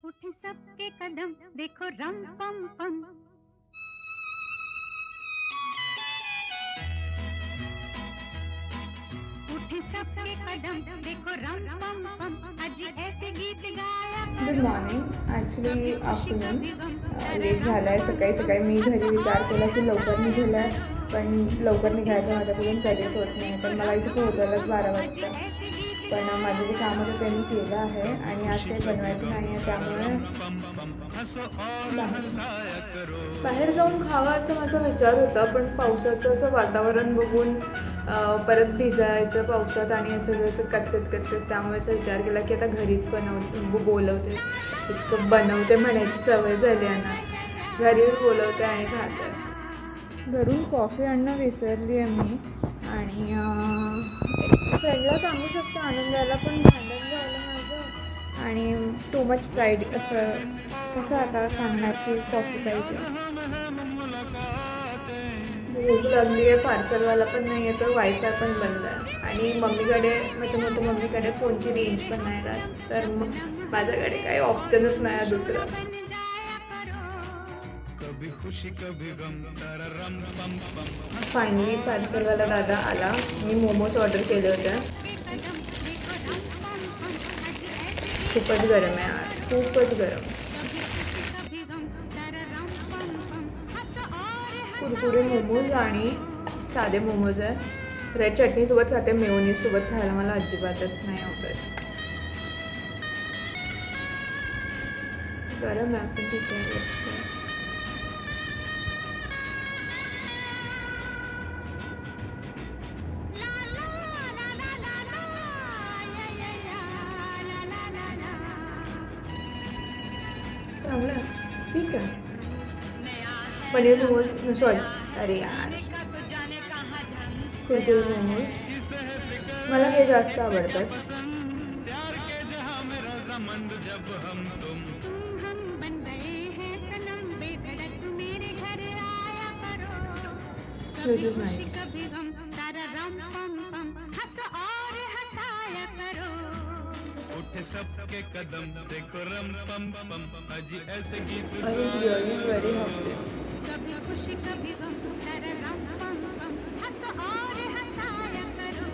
उठे सबके कदम देखो रम पम पम। उठे सबके कदम देखो रम पम पम। अजी ऐसे गीत गाया गुड करो। मॉर्निंग. ॲक्च्युली कभी खुशी आफ्टरनून कभी गम सारा लेट रम झाला आहे. पम सकाळी पम। सकाळी मी घरी हंसो विचार और केला की लवकर हंसाया निघालं आहे, करो। पण लवकर उठे निघायचं सबके माझ्याकडून कधीच कदम होत नाही. देखो तर मला रम इथे पम पोहोचायलाच पम। 12 अजी वाजता. ऐसे गीत पण गाया माझं जे काम होतं ते करो। मी केलं आहे आणि आज काही बनवायचं नाही आहे, त्यामुळे बाहेर बाहेर जाऊन खावं असं माझा विचार होता. पण पावसाचं असं वातावरण बघून परत भिजायचं पावसात आणि असं जसं कचकच कचकच, त्यामुळे असं विचार केला की आता घरीच बोलवते. इतकं बनवते म्हणायची सवय झाली आहे ना, घरीच बोलवते आणि खाते. घरून कॉफी आणणं विसरली आहे मी आणि फ्रेंडला सांगू शकते आणून द्यायला, पण भांडण झालं माझं आणि टू मच प्राईड. असं कसं आता सांगणार की कॉफी पाहिजे. भूक लागली आहे. पार्सलवाला पण नाही आहे, तर वायफाय पण बंद आहे आणि मम्मीकडे, माझ्या मोठ्या मम्मीकडे फोनची रेंज पण नाही राहत, तर मग माझ्याकडे काही ऑप्शनच नाही आहे दुसरं. बन जाया करो। कभी खुशी कभी गम सारा रम पम पम। फायनली पार्सलवाला दादा आला. मी मोमोज ऑर्डर केले होते. कदम देखो रम पम पम। अजी ऐसे गीत खूपच गरम आहे आज, खूपच गरम. कभी खुशी कभी गम सारा रम पम पम। हंसो और कुरकुरे हंसाया मोमोज आणि करो। साधे मोमोज आहे. रेड चटणीसोबत खाते, मेयोनीजसोबत खायला मला अजिबातच नाही आवडत. गरम आहे पण ठीक आहे. Let's try. ला ला ला ला ला ला या या या ला ला ला ला। चांगलं आहे, ठीक आहे. नया है पनीर रंग मोमोज, सॉरी, नया अरे यार, सोने का तो जाने कहाँ ढंग कुरकुरे गया है। मोमोज इसे है फिकर मला हे जास्त ऐसे क्या आवडतात. पसंद प्यार के जहां में रजामंद जब हम तुम हम बन गए हैं सनम बेधड़क मेरे घर आया करो। दिस कभी इज खुशी नाईस. कभी गम सारा रम पम पम। हंसो और हंसाया करो। उठे सबके कदम देखो रम पम पम। अजी ऐसे गीत I was really very happy. कभी खुशी कभी गम सारा रम पम पम। हंसो और हंसाया करो।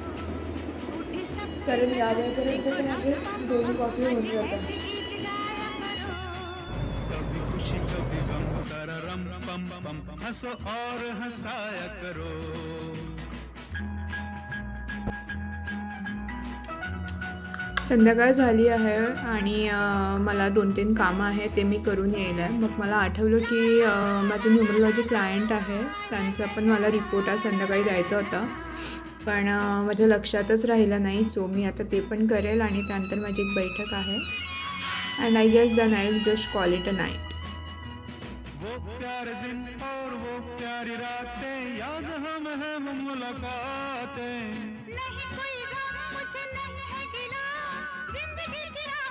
उठे सबके कारण या कदम वेळेपर्यंत देखो तर रम माझे पम 2 पम। कॉफी होऊन अजी जातात. ऐसे गीत गाया करो। कभी खुशी कभी गम सारा रम पम पम। हंसो और हंसाया करो। संध्याकाळ झाली आहे आणि मला 2-3 कामं आहेत, ते मी करून येईल आहे. मग मला आठवलं की माझं न्यूमरोलॉजी क्लायंट आहे, त्यांचा पण मला रिपोर्ट आज संध्याकाळी द्यायचा होता. पण माझ्या लक्षातच राहिलं नाही. सो मी आता ते पण करेल आणि त्यानंतर माझी एक बैठक आहे. And I guess then I will just call it a night. वो प्यारे दिन और वो प्यारी रातें याद हमें है वो मुलाकातें। नहीं कोई गम मुझे नहीं है गिला जिंदगी की राह